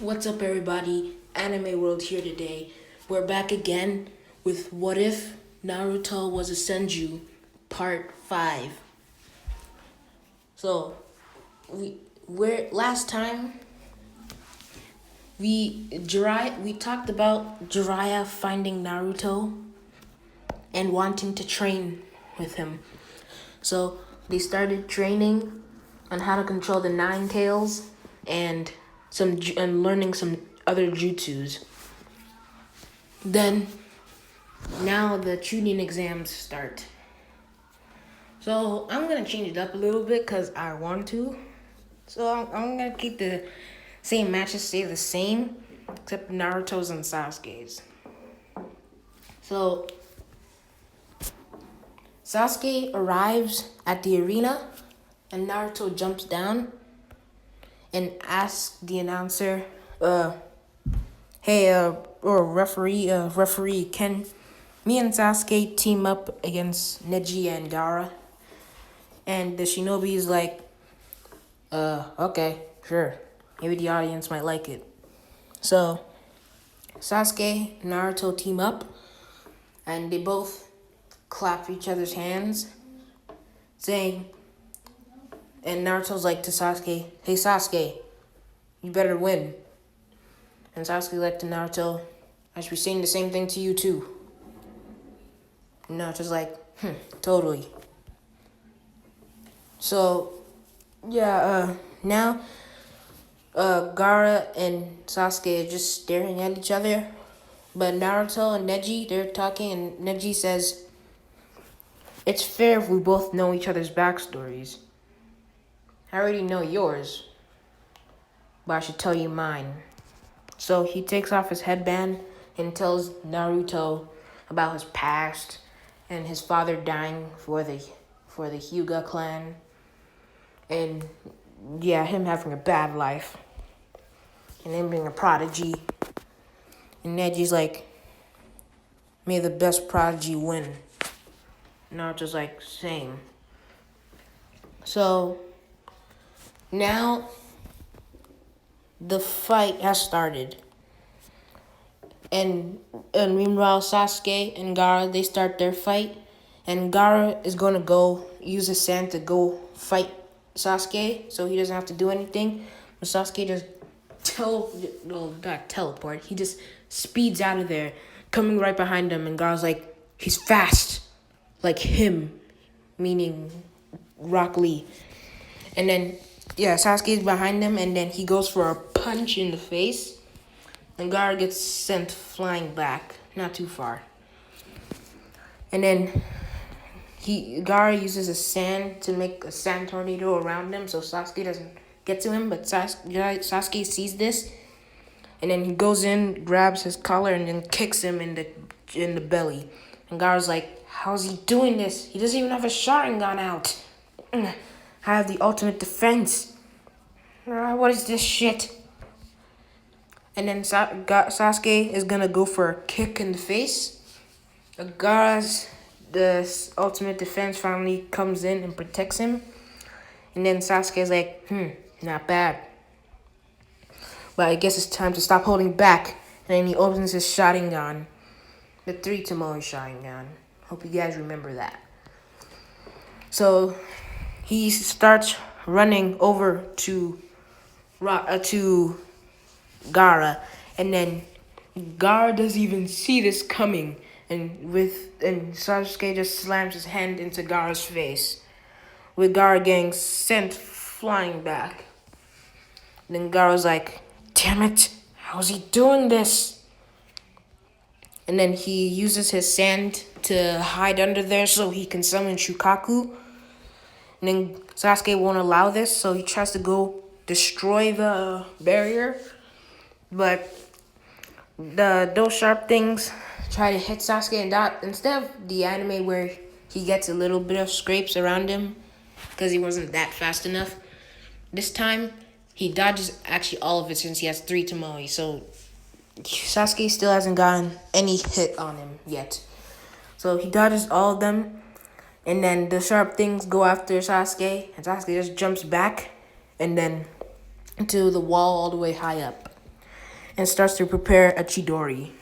What's up, everybody? Anime World here today. We're back again with What If Naruto Was a Senju, Part 5. So, we're last time we talked about Jiraiya finding Naruto and wanting to train with him. So, they started training on how to control the nine tails and learning some other jutsus. Then, now the Chunin exams start. So I'm gonna change it up a little bit because I want to. So I'm gonna keep the same matches stay the same, except Naruto's and Sasuke's. So Sasuke arrives at the arena, and Naruto jumps down and asks the announcer, "Hey, or referee, can me and Sasuke team up against Neji and Gaara?" And the shinobi is like, okay, sure. Maybe the audience might like it. So, Sasuke and Naruto team up, and they both clap each other's hands, saying, and Naruto's like to Sasuke, "Hey Sasuke, you better win." And Sasuke like to Naruto, "I should be saying the same thing to you too." And Naruto's like, totally. So, yeah, now Gaara and Sasuke are just staring at each other. But Naruto and Neji, they're talking, and Neji says, "It's fair if we both know each other's backstories. I already know yours, but I should tell you mine." So he takes off his headband and tells Naruto about his past and his father dying for the Hyuga clan. And yeah, him having a bad life. And him being a prodigy. And Neji's like, "May the best prodigy win." Naruto's like, "Same." So now the fight has started. And meanwhile, Sasuke and Gaara, they start their fight. And Gaara is going to go use his sand to go fight Sasuke, so he doesn't have to do anything. But Sasuke just not teleport. He just speeds out of there, coming right behind him. And Gaara's like, "He's fast, like him," meaning Rock Lee. And then Sasuke's behind him, and then he goes for a punch in the face, and Gaara gets sent flying back, not too far. And then Gaara uses a sand to make a sand tornado around him, so Sasuke doesn't get to him. But Sasuke sees this, and then he goes in, grabs his collar, and then kicks him in the belly. And Gaara's like, "How's he doing this? He doesn't even have a Sharingan out. I have the ultimate defense. What is this shit?" And then Sasuke is gonna go for a kick in the face. The ultimate defense finally comes in and protects him. And then Sasuke's like, not bad. But I guess it's time to stop holding back. And then he opens his Sharingan. The 3 Tomoe Sharingan. Hope you guys remember that. So he starts running over to Gaara, and then Gaara doesn't even see this coming, and Sasuke just slams his hand into Gaara's face, with Gaara getting sent flying back. And then Gaara's like, "Damn it, how's he doing this?" And then he uses his sand to hide under there so he can summon Shukaku. And then Sasuke won't allow this, so he tries to go destroy the barrier. But those sharp things try to hit Sasuke, and instead of the anime where he gets a little bit of scrapes around him because he wasn't that fast enough, this time he dodges actually all of it since he has 3 Tomoe. So Sasuke still hasn't gotten any hit on him yet. So he dodges all of them, and then the sharp things go after Sasuke, and Sasuke just jumps back and then to the wall all the way high up. and starts to prepare a Chidori.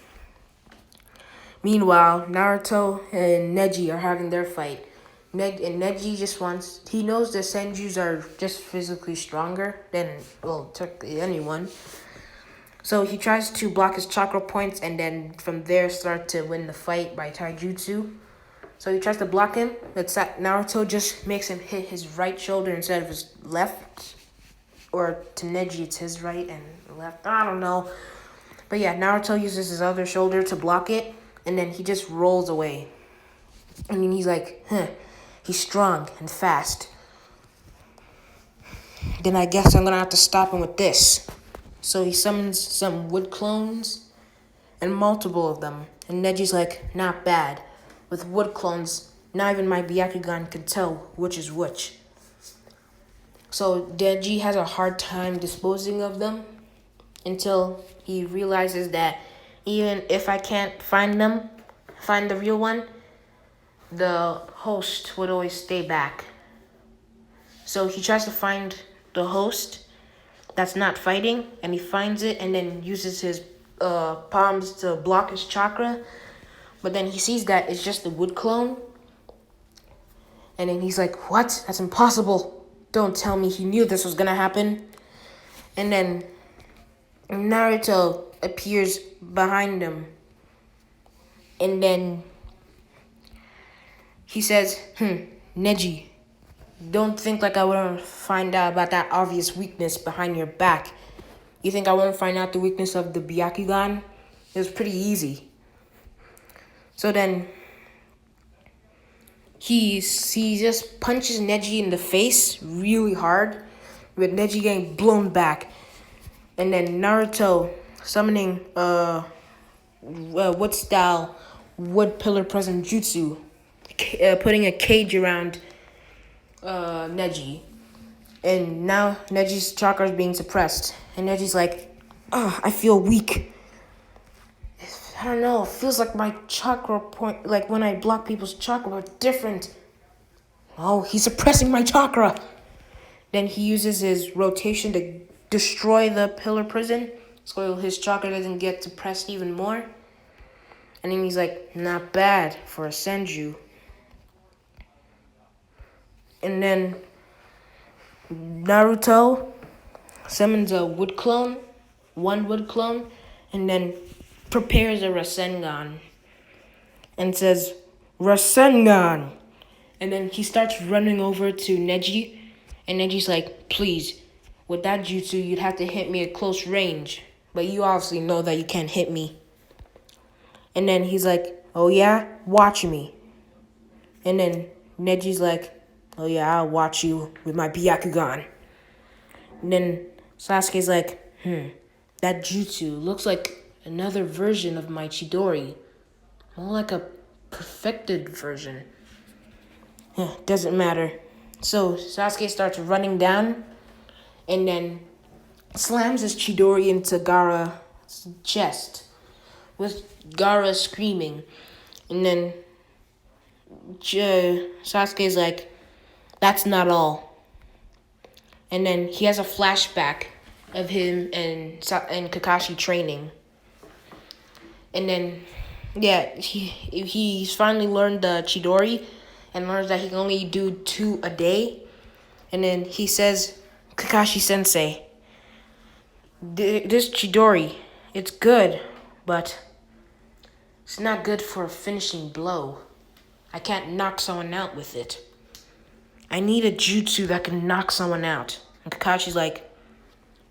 Meanwhile, Naruto and Neji are having their fight. Neji he knows the Senjus are just physically stronger than, well, technically anyone. So he tries to block his chakra points and then from there start to win the fight by taijutsu. So he tries to block him, but Naruto just makes him hit his right shoulder instead of his left. Or to Neji, it's his right and left. I don't know. But yeah, Naruto uses his other shoulder to block it, and then he just rolls away. And then he's like, he's strong and fast. Then I guess I'm gonna have to stop him with this. So he summons some wood clones, and multiple of them. And Neji's like, not bad. With wood clones, not even my Byakugan can tell which is which. So Neji has a hard time disposing of them until he realizes that even if I can't find the real one, the host would always stay back. So he tries to find the host that's not fighting, and he finds it and then uses his palms to block his chakra. But then he sees that it's just the wood clone. And then he's like, what? That's impossible. Don't tell me he knew this was gonna happen. And then Naruto appears behind him. And then he says, Neji, don't think like I wouldn't find out about that obvious weakness behind your back. You think I wouldn't find out the weakness of the Byakugan? It was pretty easy. So then he just punches Neji in the face really hard, with Neji getting blown back. And then Naruto summoning wood pillar present jutsu, putting a cage around Neji. And now Neji's chakra is being suppressed. And Neji's like, I feel weak. I don't know, it feels like my chakra point, like when I block people's chakra, are different. Oh, he's suppressing my chakra. Then he uses his rotation to destroy the pillar prison, so his chakra doesn't get suppressed even more. And then he's like, not bad for a senju. And then Naruto summons one wood clone, and then prepares a Rasengan and says, Rasengan! And then he starts running over to Neji, and Neji's like, please, with that jutsu, you'd have to hit me at close range, but you obviously know that you can't hit me. And then he's like, oh yeah? Watch me. And then Neji's like, oh yeah, I'll watch you with my Byakugan. And then Sasuke's like, that jutsu looks like another version of my Chidori. More like a perfected version. Doesn't matter. So Sasuke starts running down and then slams his Chidori into Gaara's chest, with Gaara screaming. And then Sasuke's like, that's not all. And then he has a flashback of him and Kakashi training. And then, he's finally learned the Chidori and learns that he can only do 2 a day. And then he says, Kakashi-sensei, this Chidori, it's good, but it's not good for a finishing blow. I can't knock someone out with it. I need a jutsu that can knock someone out. And Kakashi's like,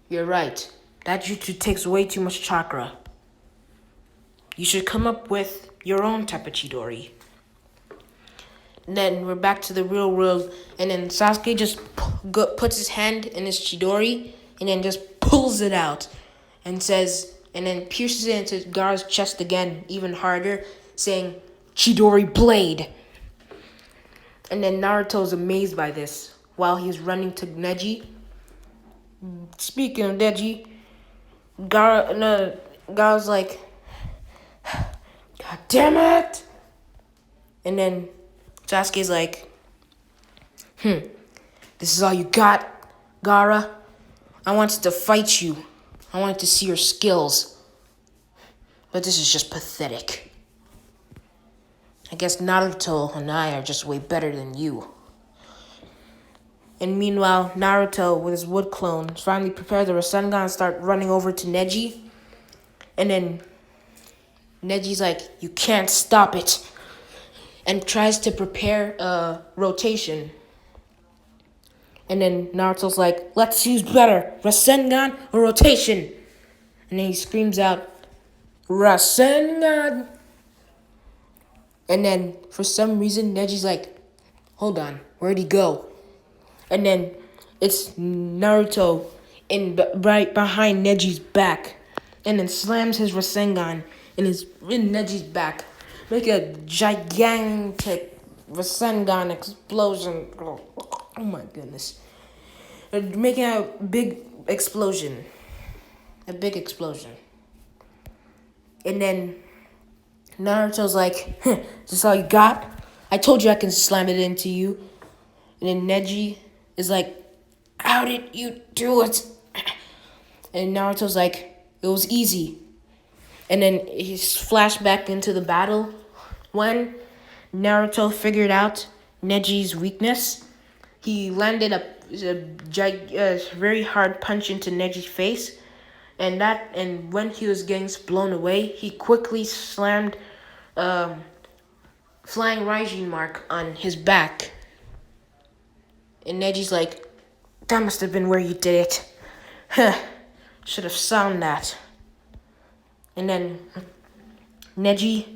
you're right. That jutsu takes way too much chakra. You should come up with your own type of Chidori. And then we're back to the real world. And then Sasuke just puts his hand in his Chidori and then just pulls it out and then pierces it into Gaara's chest again, even harder, saying, Chidori Blade. And then Naruto's amazed by this while he's running to Neji. Speaking of Neji, Gaara's like, God damn it! And then Sasuke's like, this is all you got, Gaara? I wanted to fight you. I wanted to see your skills. But this is just pathetic. I guess Naruto and I are just way better than you. And meanwhile, Naruto, with his wood clone, finally prepared the Rasengan and start running over to Neji. And then Neji's like, you can't stop it. And tries to prepare a rotation. And then Naruto's like, let's choose better, Rasengan or rotation? And then he screams out, Rasengan! And then, for some reason, Neji's like, hold on, where'd he go? And then, it's Naruto right behind Neji's back. And then slams his Rasengan in Neji's back. Make a gigantic Rasengan explosion. Oh my goodness. Making a big explosion. A big explosion. And then Naruto's like, is this all you got? I told you I can slam it into you. And then Neji is like, how did you do it? And Naruto's like, it was easy. And then he's flashed back into the battle when Naruto figured out Neji's weakness. He landed a very hard punch into Neji's face. And when he was getting blown away, he quickly slammed Flying Raijin mark on his back. And Neji's like, that must have been where you did it. Huh, should have sound that. And then Naruto's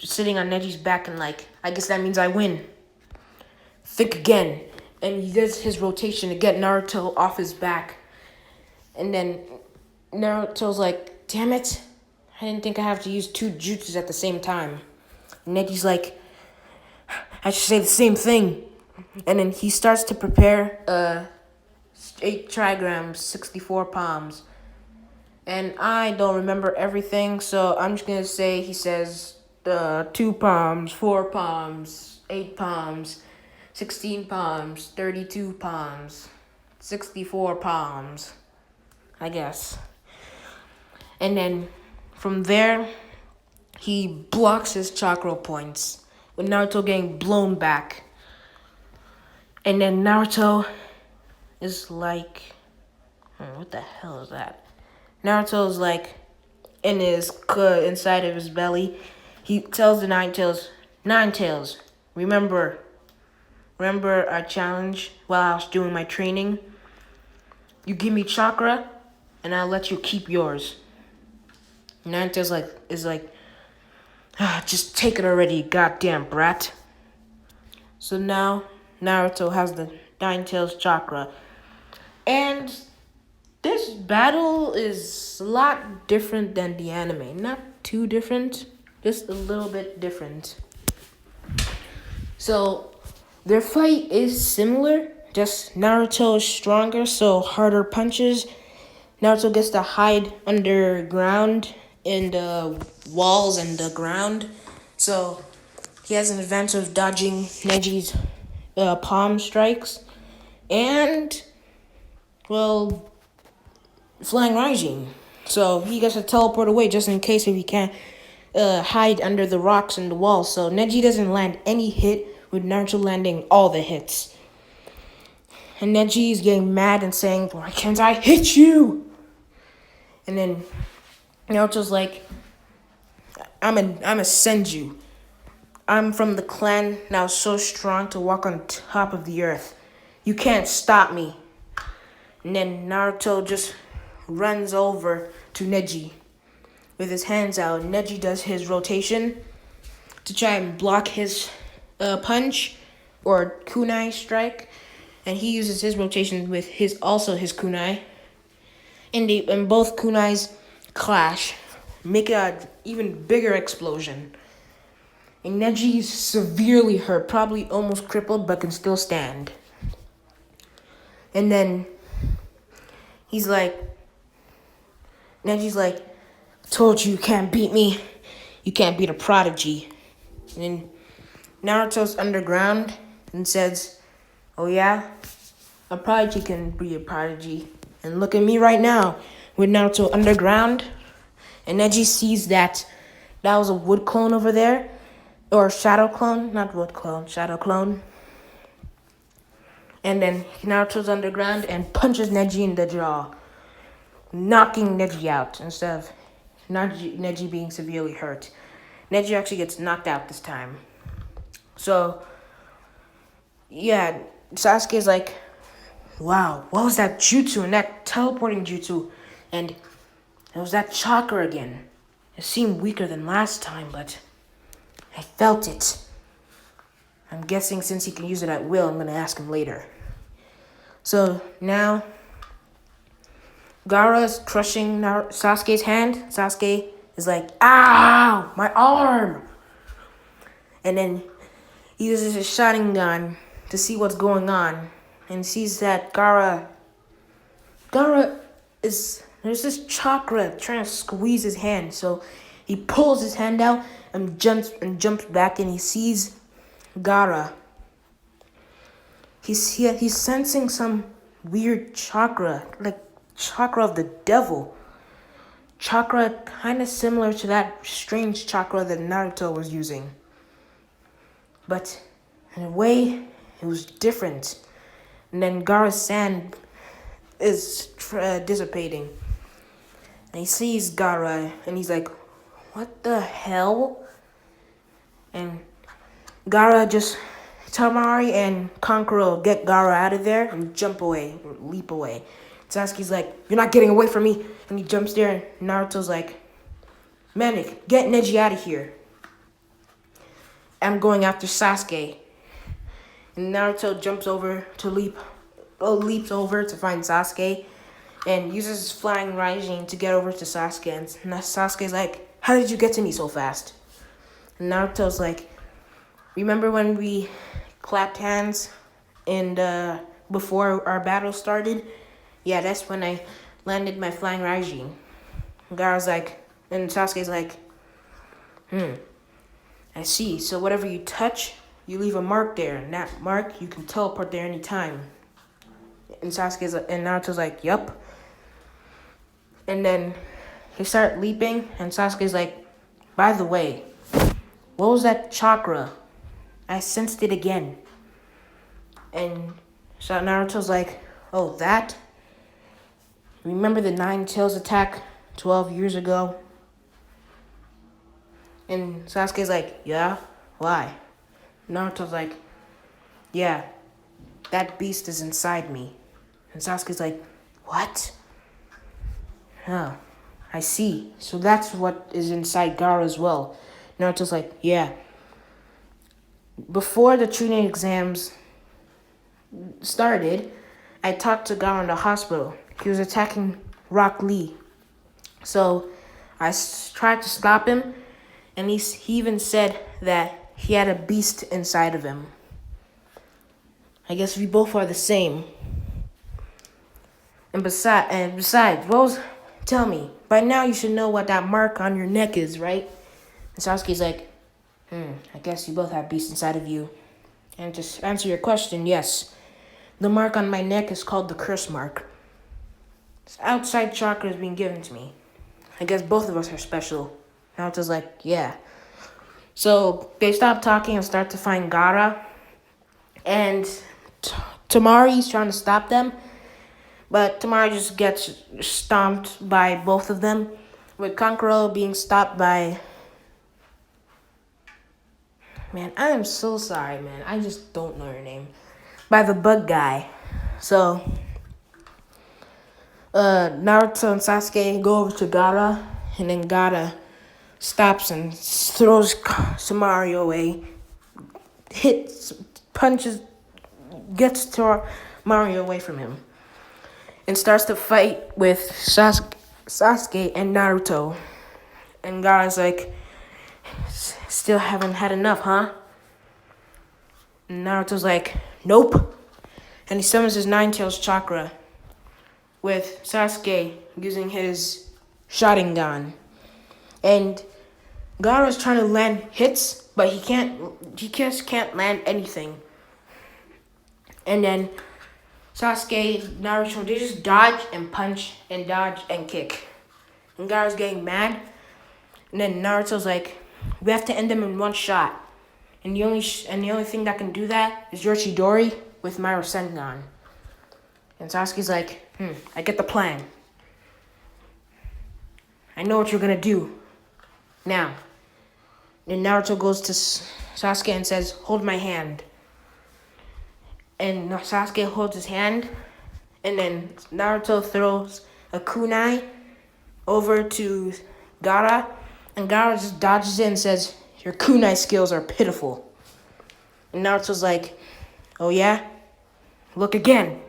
sitting on Neji's back and like, I guess that means I win. Think again. And he does his rotation to get Naruto off his back. And then Naruto's like, damn it. I didn't think I have to use two jutsus at the same time. And Neji's like, I should say the same thing. And then he starts to prepare 8 trigrams, 64 palms. And I don't remember everything, so I'm just going to say he says 2 palms, 4 palms, 8 palms, 16 palms, 32 palms, 64 palms, I guess. And then from there, he blocks his chakra points with Naruto getting blown back. And then Naruto is like, what the hell is that? Naruto is like inside of his belly. He tells the Nine Tails, remember our challenge while I was doing my training? You give me chakra, and I'll let you keep yours. Nine Tails is like, just take it already, you goddamn brat. So now Naruto has the Nine Tails chakra. And this battle is a lot different than the anime. Not too different, just a little bit different. So their fight is similar, just Naruto is stronger, so harder punches. Naruto gets to hide underground in the walls and the ground. So he has an advantage of dodging Neji's palm strikes. And, well, Flying Raijin. So he gets to teleport away just in case if he can't hide under the rocks and the walls. So Neji doesn't land any hit with Naruto landing all the hits. And Neji is getting mad and saying, why can't I hit you? And then Naruto's like, I'm a senju. I'm from the clan now so strong to walk on top of the earth. You can't stop me. And then Naruto just runs over to Neji with his hands out. Neji does his rotation to try and block his punch or kunai strike. And he uses his rotation with his kunai. And both kunais clash, make an even bigger explosion. And Neji is severely hurt, probably almost crippled, but can still stand. And then Neji's like, told you can't beat me. You can't beat a prodigy. And then Naruto's underground and says, oh yeah? A prodigy can be a prodigy. And look at me right now with Naruto underground. And Neji sees that was a wood clone over there, or shadow clone, not wood clone, shadow clone. And then Naruto's underground and punches Neji in the jaw, knocking Neji out instead of Neji being severely hurt. Neji actually gets knocked out this time. So, yeah, Sasuke's like, wow, what was that jutsu and that teleporting jutsu? And it was that chakra again. It seemed weaker than last time, but I felt it. I'm guessing since he can use it at will, I'm going to ask him later. So now, Gaara's crushing Sasuke's hand. Sasuke is like, ow, my arm! And then he uses his Sharingan to see what's going on. And sees that Gaara is, there's this chakra trying to squeeze his hand. So he pulls his hand out and jumps back, and he sees Gaara. He's sensing some weird chakra, like chakra of the devil. Chakra kind of similar to that strange chakra that Naruto was using. But in a way, it was different. And then Gaara's sand is dissipating. And he sees Gaara, and he's like, what the hell? And Gaara just, Tamari and Kankuro get Gaara out of there and jump away, or leap away. Sasuke's like, you're not getting away from me. And he jumps there, and Naruto's like, Manic, get Neji out of here. I'm going after Sasuke. And Naruto jumps over to leaps over to find Sasuke and uses his flying Raijin to get over to Sasuke. And Sasuke's like, how did you get to me so fast? And Naruto's like, remember when we clapped hands and before our battle started? Yeah, that's when I landed my flying Raijin. And Gaara's like, and Sasuke's like, I see. So whatever you touch, you leave a mark there, and that mark, you can teleport there anytime. And Naruto's like, yup. And then they start leaping, and Sasuke's like, by the way, what was that chakra? I sensed it again. And so Naruto's like, oh, that? Remember the Nine Tails attack 12 years ago? And Sasuke's like, yeah? Why? Naruto's like, yeah, that beast is inside me. And Sasuke's like, what? Oh, I see. So that's what is inside Gaara as well. Naruto's like, yeah. Before the Chunin exams started, I talked to Gaara in the hospital. He was attacking Rock Lee. So I tried to stop him, and he even said that he had a beast inside of him. I guess we both are the same. And besides, tell me, by now you should know what that mark on your neck is, right? And Sasuke's like, I guess you both have beasts inside of you. And to answer your question, yes. The mark on my neck is called the curse mark. This outside chakra is being given to me. I guess both of us are special. Naruto's like, yeah. So they stop talking and start to find Gaara. And Tamari's trying to stop them. But Tamari just gets stomped by both of them. With Kankuro being stopped by... Man, I am so sorry, man. I just don't know your name. By the bug guy. So, Naruto and Sasuke go over to Gaara. And then Gaara stops and throws Tamari away. Punches, gets Tamari away from him. And starts to fight with Sasuke and Naruto. And Gaara's like, still haven't had enough, huh? And Naruto's like, nope. And he summons his Nine Tails chakra with Sasuke using his Sharingan. And Gaara's trying to land hits, but he just can't land anything. And then Sasuke, Naruto, they just dodge and punch and dodge and kick. And Gaara's getting mad. And then Naruto's like, we have to end them in one shot. And the only thing that can do that is Yoshidori with my Rasengan. And Sasuke's like, I get the plan. I know what you're gonna do. Now. Then Naruto goes to Sasuke and says, hold my hand. And Sasuke holds his hand. And then Naruto throws a kunai over to Gaara. And Gaara just dodges it and says, your kunai skills are pitiful. And Naruto's like, oh yeah? Look again.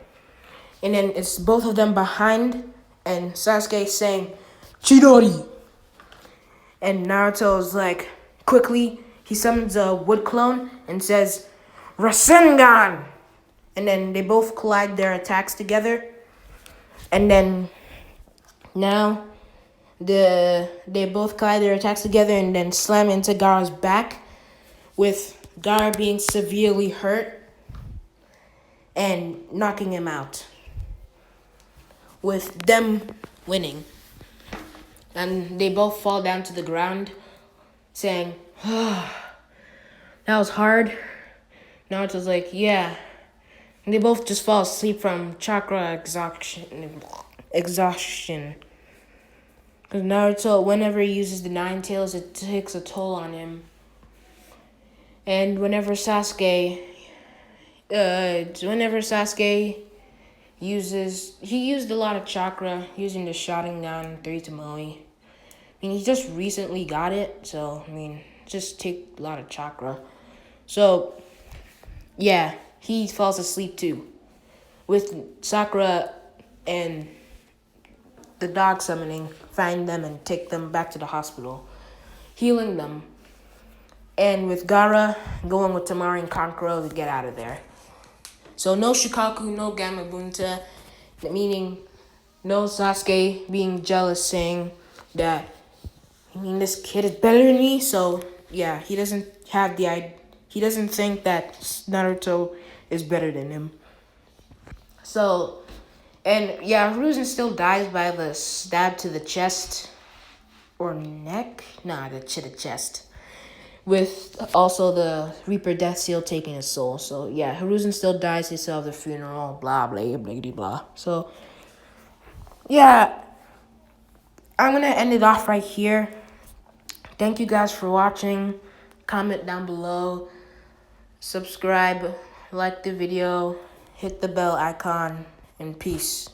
And then it's both of them behind. And Sasuke saying, Chidori. And Naruto's like, quickly, he summons a wood clone and says, Rasengan! And then they both collide their attacks together. And then now they both collide their attacks together and then slam into Gaara's back, with Gaara being severely hurt and knocking him out, with them winning. And they both fall down to the ground, saying, that was hard. Naruto's like, yeah. And they both just fall asleep from chakra exhaustion. Because Naruto, whenever he uses the Nine Tails, it takes a toll on him. And whenever Sasuke he used a lot of chakra using the Sharingan 3 Tomoe. I mean, he just recently got it, so, I mean, just take a lot of chakra. So, yeah, he falls asleep too. With Sakura and the dog summoning, find them and take them back to the hospital, healing them. And with Gaara going with Temari and Kankuro to get out of there. So no Shukaku, no Gamabunta, meaning no Sasuke being jealous, saying that, this kid is better than me. So yeah, he doesn't think that Naruto is better than him. So, and yeah, Hiruzen still dies by the stab to the chest or neck. Nah, to the chest. With also the Reaper Death Seal taking his soul. So yeah, Hiruzen still dies. They still have the funeral. Blah blah blah blah. So yeah, I'm gonna end it off right here. Thank you guys for watching. Comment down below. Subscribe. Like the video. Hit the bell icon. And peace.